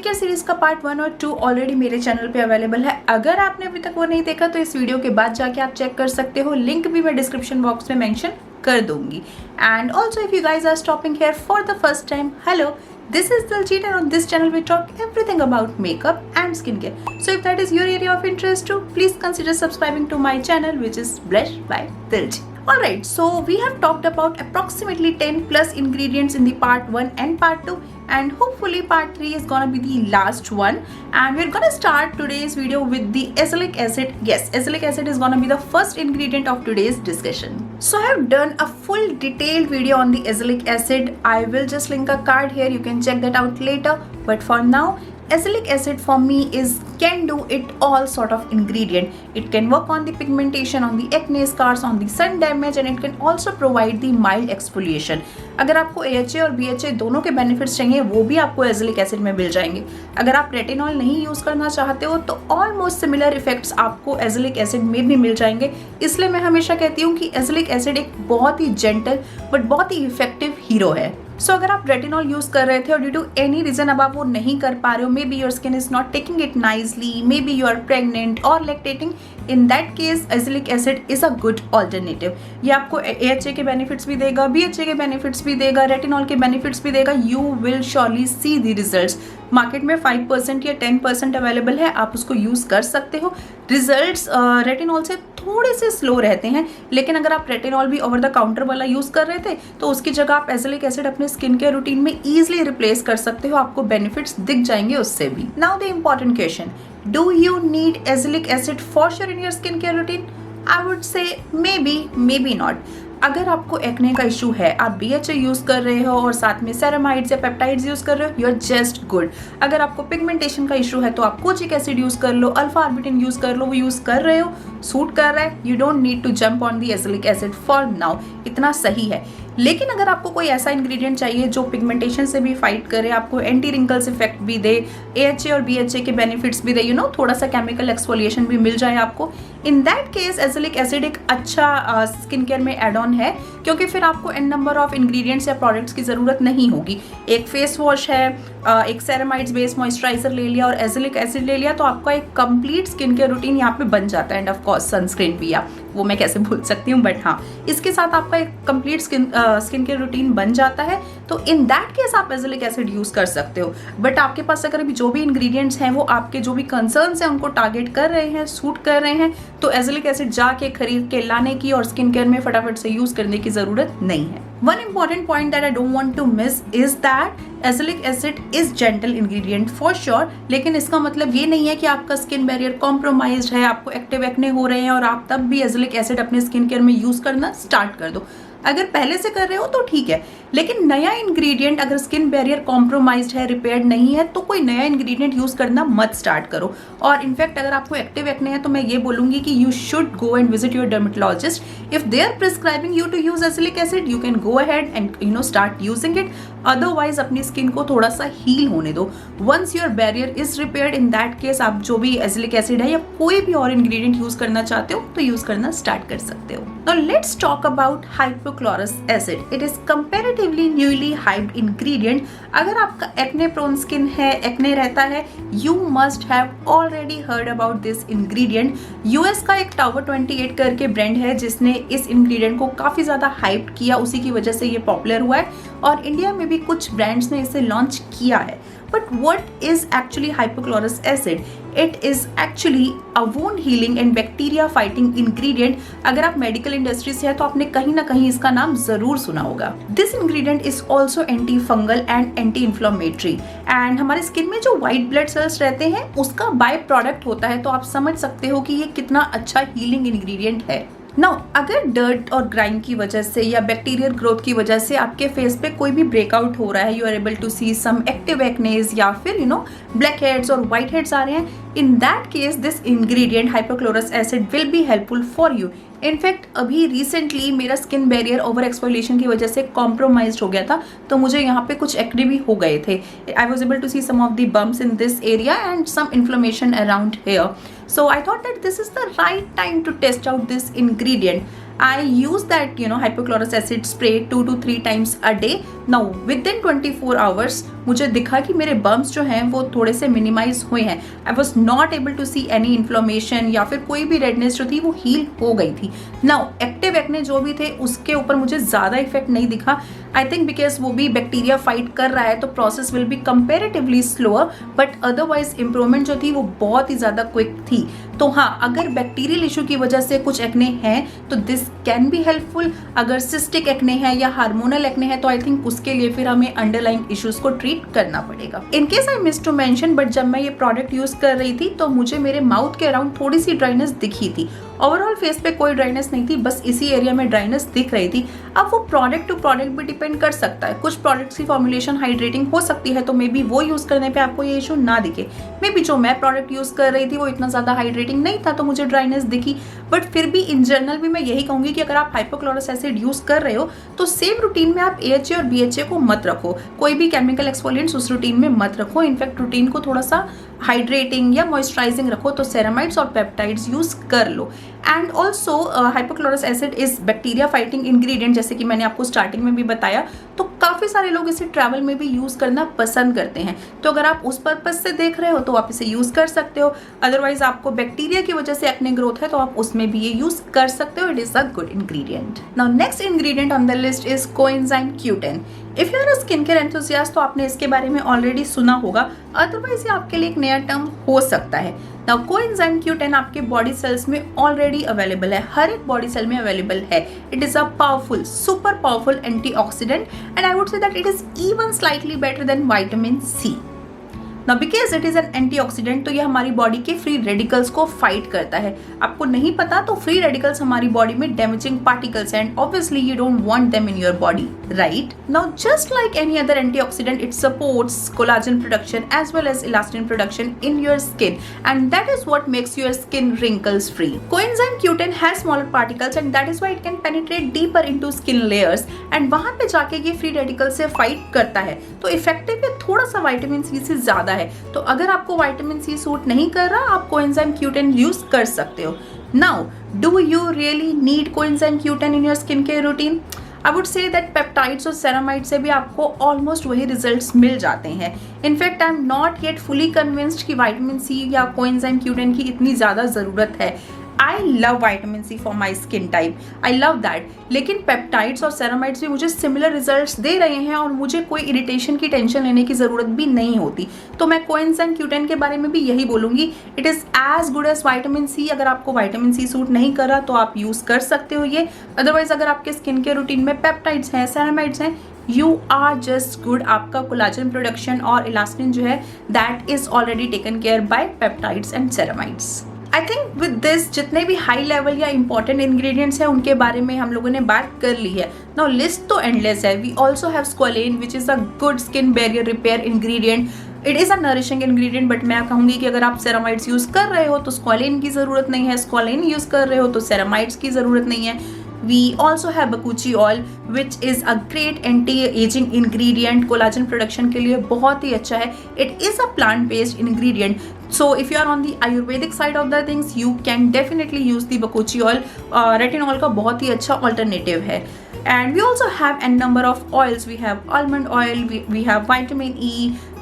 Care series का part 1 और 2 already मेरे चैनल पे अवेलेबल है। अगर आपने अभी तक वो नहीं देखा तो इस वीडियो के बाद जाके आप चेक कर सकते हो, लिंक भी मैं डिस्क्रिप्शन बॉक्स में मेंशन कर दूंगी। And also if you guys are stopping here for the first time, hello, this is Diljit and on this channel we talk everything about makeup and skincare. So if that is your area of interest too, please consider subscribing to my channel, which is Blush by Diljit. Alright, so we have talked about approximately 10 plus ingredients in the part 1 and part 2, and hopefully part 3 is gonna be the last one, and we're gonna start today's video with the azelaic acid. Yes, azelaic acid is gonna be the first ingredient of today's discussion. So I have done a full detailed video on the azelaic acid. I will just link a card here, you can check that out later, but for now azelaic acid for me is can do it all sort of ingredient. It can work on the pigmentation, on the acne scars, on the sun damage, and it can also provide the mild exfoliation. अगर आपको AHA और BHA दोनों के benefits चाहिए वो भी आपको azelaic acid में मिल जाएंगे। अगर आप रेटिनॉल नहीं यूज करना चाहते हो तो ऑलमोस्ट सिमिलर इफेक्ट्स आपको एजेलिक एसिड में भी मिल जाएंगे। इसलिए मैं हमेशा कहती हूँ कि एजेलिक एसिड एक बहुत ही जेंटल बट बहुत ही इफेक्टिव हीरो है। सो अगर आप रेटिनॉल यूज कर रहे थे और ड्यू टू एनी रीजन अब आप वो नहीं कर पा रहे हो, maybe your skin is not taking it nicely, maybe you are pregnant or lactating, in that case azelaic acid is a good alternative. ये आपको AHA के बेनिफिट्स भी देगा, BHA के बेनिफिट्स भी देगा, रेटिनॉल के बेनिफिट्स भी देगा। You will surely see the results. Market में 5% या 10% अवेलेबल है, आप उसको यूज कर सकते हो। रिजल्ट्स रेटिनॉल से थोड़े से स्लो रहते हैं, लेकिन अगर आप रेटिनॉल भी ओवर द काउंटर वाला यूज कर रहे थे तो उसकी जगह आप एजेलिक एसिड अपने स्किन केयर रूटीन में इजीली रिप्लेस कर सकते हो, आपको बेनिफिट्स दिख जाएंगे उससे भी। Now the important question, do you need azelaic acid for sure in your skin care routine? I would say may be not. अगर आपको एक्ने का इशू है, आप BHA यूज कर रहे हो और साथ में सेरामाइड्स या पेप्टाइड्स यूज कर रहे हो, यू आर जस्ट गुड। अगर आपको पिगमेंटेशन का इशू है तो आप कोचिक एसिड यूज कर लो, अल्फा आर्बिटिन यूज कर लो, वो यूज कर रहे हो, सूट कर रहा है, you don't need to jump on the azelaic acid for now, इतना सही है। लेकिन अगर आपको कोई ऐसा इंग्रेडिएंट चाहिए जो पिगमेंटेशन से भी फाइट करे, आपको एंटी रिंकल्स इफेक्ट भी दे, AHA और BHA के बेनिफिट्स भी दे, थोड़ा सा केमिकल एक्सफोलिएशन भी मिल जाए आपको, इन दैट केस एजेलिक एसिड एक अच्छा स्किन केयर में एड ऑन है, क्योंकि फिर आपको एन नंबर ऑफ इंग्रेडिएंट्स या प्रोडक्ट्स की ज़रूरत नहीं होगी। एक फेस वॉश है, एक सेरामाइड्स बेस्ड मॉइस्चराइजर ले लिया और एजेलिक एसिड ले लिया, तो आपका एक कंप्लीट स्किन केयर रूटीन यहाँ पे बन जाता है। एंड ऑफ कोर्स सनस्क्रीन भी, वो मैं कैसे भूल सकती हूँ, बट हाँ, इसके साथ आपका एक कंप्लीट स्किन केयर रूटीन बन जाता है। तो इन दैट केस आप एजेलिक एसिड यूज कर सकते हो। बट आपके पास अगर अभी जो भी इंग्रेडिएंट्स हैं वो आपके जो भी कंसर्न्स हैं उनको टारगेट कर रहे हैं, सूट कर रहे हैं, तो एजेलिक एसिड जाके खरीद के लाने की और स्किन केयर में फटाफट से यूज करने की जरूरत नहीं है। One important point that I don't want to miss is that azelaic acid is gentle ingredient for sure, लेकिन इसका मतलब ये नहीं है कि आपका स्किन बैरियर कॉम्प्रोमाइज्ड है, आपको एक्टिव एक्ने हो रहे हैं और आप तब भी एजेलिक एसिड अपने स्किन केयर में यूज करना स्टार्ट कर दो। अगर पहले से कर रहे हो तो ठीक है, लेकिन नया इंग्रेडिएंट अगर स्किन बैरियर कॉम्प्रोमाइज्ड है, रिपेयर्ड नहीं है, तो कोई नया इंग्रेडिएंट यूज करना मत स्टार्ट करो। और इनफैक्ट अगर आपको एक्टिव एक्ने है तो मैं ये बोलूंगी कि you should go and visit your dermatologist. If they are prescribing you to use azelaic acid, you can go ahead and start using it. Otherwise अपनी स्किन को थोड़ा सा हील होने दो। Once your barrier is repaired, in that case आप जो भी azelaic acid है या कोई भी और इंग्रेडिएंट यूज करना चाहते हो तो यूज करना स्टार्ट कर सकते हो। Now let's talk about hypochlorous acid. It is comparatively newly hyped ingredient. अगर आपका एक्ने प्रोन स्किन है, एक्ने रहता है, you must have already heard about this ingredient. US का एक टावर 28 करके ब्रांड है जिसने इस इंग्रेडिएंट को काफी ज्यादा हाइप किया, उसी की वजह से ये पॉपुलर हुआ है और इंडिया में भी कुछ ब्रांड्स ने इसे लॉन्च किया है। But what is actually hypochlorous acid? It is actually a wound healing and bacteria fighting ingredient. अगर आप मेडिकल इंडस्ट्री से हैं तो आपने कहीं ना कहीं इसका नाम जरूर सुना होगा। This ingredient is also antifungal and anti-inflammatory. And हमारे स्किन में जो व्हाइट ब्लड सेल्स रहते हैं उसका बाय प्रोडक्ट होता है, तो आप समझ सकते हो कि ये कितना अच्छा हीलिंग इंग्रेडिएंट है। नाउ अगर डर्ट और ग्राइम की वजह से या बैक्टीरियल ग्रोथ की वजह से आपके फेस पे कोई भी ब्रेकआउट हो रहा है, you are able to see some active acnes या फिर ब्लैक हेड्स और व्हाइट हेड्स आ रहे हैं, in that case this ingredient hypochlorous acid will be helpful for you. In fact अभी रिसेंटली मेरा स्किन बैरियर ओवर एक्सफोलिएशन की वजह से कॉम्प्रोमाइज्ड हो गया था, तो मुझे यहाँ पे कुछ एक्ने भी हो गए थे। I was able to see some of the bumps in this area and some inflammation around here. So I thought that this is the right time to test out this ingredient. I use that hypochlorous acid spray 2 to 3 times a day. Now within 24 hours मुझे दिखा कि मेरे bumps जो हैं वो थोड़े से minimise हुए हैं. I was not able to see any inflammation या फिर कोई भी रेडनेस जो थी वो हील हो गई थी. नाउ एक्टिव एक्ने जो भी थे उसके ऊपर मुझे ज़्यादा इफेक्ट नहीं दिखा. आई थिंक बिकॉज वो भी बैक्टीरिया फाइट कर रहा है तो process will be comparatively slower, but otherwise improvement जो थी वो बहुत ही ज़्यादा क्विक थी. तो हाँ, अगर बैक्टीरियल इशू की वजह से कुछ एक्ने हैं तो दिस कैन बी हेल्पफुल. अगर सिस्टिक एक्ने है या हार्मोनल एक्ने है तो आई थिंक उसके लिए फिर हमें अंडरलाइन इश्यूज को ट्रीट करना पड़ेगा. In case I miss to mention, but जब मैं ये प्रोडक्ट यूज कर रही थी तो मुझे मेरे माउथ के अराउंड थोड़ी सी ड्राइनेस दिखी थी. ओवरऑल फेस पे कोई ड्राइनेस नहीं थी, बस इसी एरिया में ड्राइनेस दिख रही थी. अब वो प्रोडक्ट टू प्रोडक्ट भी डिपेंड कर सकता है. कुछ प्रोडक्ट्स की फॉर्मुलेशन हाइड्रेटिंग हो सकती है तो मे बी वो यूज करने पे आपको ये इशू ना दिखे. मे बी जो मैं प्रोडक्ट यूज कर रही थी वो इतना ज्यादा हाइड्रेटिंग नहीं था तो मुझे ड्राइनेस दिखी. बट फिर भी इन जनरल भी मैं यही कहूंगी कि अगर आप हाइपोक्लोरस एसिड यूज कर रहे हो तो सेम रूटीन में आप AHA और BHA को मत रखो. कोई भी केमिकल एक्सफोलिएंट्स उस रूटीन में मत रखो. इनफैक्ट रूटीन को थोड़ा सा हाइड्रेटिंग या मॉइस्चराइजिंग रखो. तो सेरामाइड्स और पेप्टाइड्स यूज कर लो. And also hypochlorous acid is bacteria fighting ingredient, जैसे कि मैंने आपको स्टार्टिंग में भी बताया. तो काफ़ी सारे लोग इसे ट्रैवल में भी यूज़ करना पसंद करते हैं. तो अगर आप उस पर्पज से देख रहे हो तो आप इसे यूज़ कर सकते हो. अदरवाइज आपको बैक्टीरिया की वजह से एक्ने ग्रोथ है तो आप उसमें भी ये यूज़ कर सकते हो. It is a good ingredient. Now next ingredient on the list is coenzyme Q10. If you are a skin care enthusiast तो आपने इसके बारे में ऑलरेडी सुना होगा, अदरवाइज ये आपके लिए एक नया टर्म हो सकता है. नाउ कोएंजाइम Q10 आपके बॉडी सेल्स में ऑलरेडी अवेलेबल है. हर एक बॉडी सेल में अवेलेबल है. It is a powerful, super powerful antioxidant and I would say that it is even slightly better than vitamin C. Now because it is an antioxidant तो ये हमारी body के free radicals को fight करता है. आपको नहीं पता तो फ्री रेडिकल्स हमारी बॉडी में damaging particles and obviously you don't want them in your body, right? Now just like any other antioxidant it supports collagen production as well as elastin production in your skin and that is what makes your skin wrinkles free. Coenzyme Q10 has smaller particles and that is why it can penetrate deeper into skin layers and वहां पे जाके ये free radical से fight करता है. तो effective ये थोड़ा सा विटामिन C से ज्यादा है. तो अगर आपको विटामिन C सूट नहीं कर रहा आप कोएंजाइम Q10 यूज कर सकते हो. Now do you really need coenzyme Q10 in your skin care routine? I would say that peptides और सेरामाइड से भी आपको ऑलमोस्ट वही रिजल्ट्स मिल जाते हैं. In fact I am not yet fully convinced कि विटामिन C या कोएंजाइम Q10 की इतनी ज़्यादा ज़रूरत है. I love vitamin C for my skin type, I love that. लेकिन पेप्टाइड्स और सेरामाइड्स भी मुझे सिमिलर रिजल्ट्स दे रहे हैं और मुझे कोई इरिटेशन की टेंशन लेने की ज़रूरत भी नहीं होती. तो मैं कोएंजाइम Q10 के बारे में भी यही बोलूँगी. It is as good as vitamin C. अगर आपको विटामिन C सूट नहीं कर रहा तो आप यूज़ कर सकते हो ये. अदरवाइज अगर आपके स्किन के रूटीन में पेप्टाइड्स हैं, सेरामाइड्स हैं, यू आर जस्ट गुड. आपका कोलाजन प्रोडक्शन और इलास्टिन जो है that is already taken care by peptides and ceramides. I think with this जितने भी हाई लेवल या इंपॉर्टेंट इंग्रेडिएंट्स हैं उनके बारे में हम लोगों ने बात कर ली है. नाउ लिस्ट तो एंडलेस है. We also have squalane which is a good skin barrier repair ingredient. It is a nourishing ingredient but मैं कहूँगी कि अगर आप सेरामाइड्स यूज़ कर रहे हो तो स्क्वालेन की ज़रूरत नहीं है. स्क्वालेन यूज़ कर रहे हो तो सेरामाइड्स की ज़रूरत नहीं है. We also have bakuchi oil which is a great anti-aging ingredient. Collagen production के लिए बहुत ही अच्छा है. It is a plant-based ingredient. So if you are on the Ayurvedic side of the things, you can definitely use the bakuchi oil. Retinol का बहुत ही अच्छा alternative है. And we also have a number of oils. We have almond oil, we have vitamin E,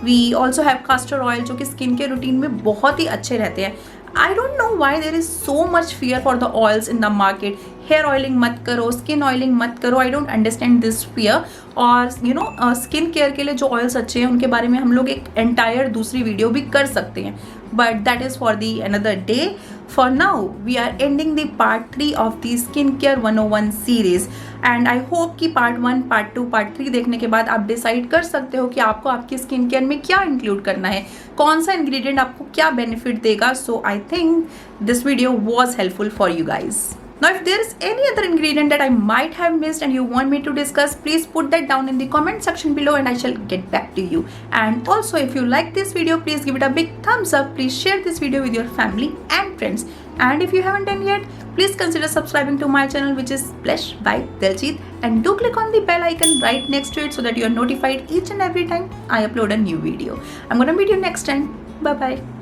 we also have castor oil जो कि skin के routine में बहुत ही अच्छे रहते हैं. I don't know why there is so much fear for the oils in the market. Hair oiling मत करो, स्किन ऑयलिंग मत करो. I don't understand this fear. और यू नो स्किन केयर के लिए जो ऑयल्स अच्छे हैं उनके बारे में हम लोग एक एंटायर दूसरी वीडियो भी कर सकते हैं, but that is for the another day. For now, we are ending the part 3 of the Skincare 101 series and I hope कि part 1, part 2, part 3 देखने के बाद आप डिसाइड कर सकते हो कि आपको आपकी स्किन केयर में क्या इंक्लूड करना है, कौन सा इंग्रेडिएंट आपको क्या बेनिफिट देगा. So I think this video was helpful for you guys. Now if there is any other ingredient that I might have missed and you want me to discuss, please put that down in the comment section below and I shall get back to you. And also if you like this video, please give it a big thumbs up. Please share this video with your family and friends. And if you haven't done yet, please consider subscribing to my channel which is Splash by Diljit and do click on the bell icon right next to it so that you are notified each and every time I upload a new video. I'm gonna meet you next time. Bye bye.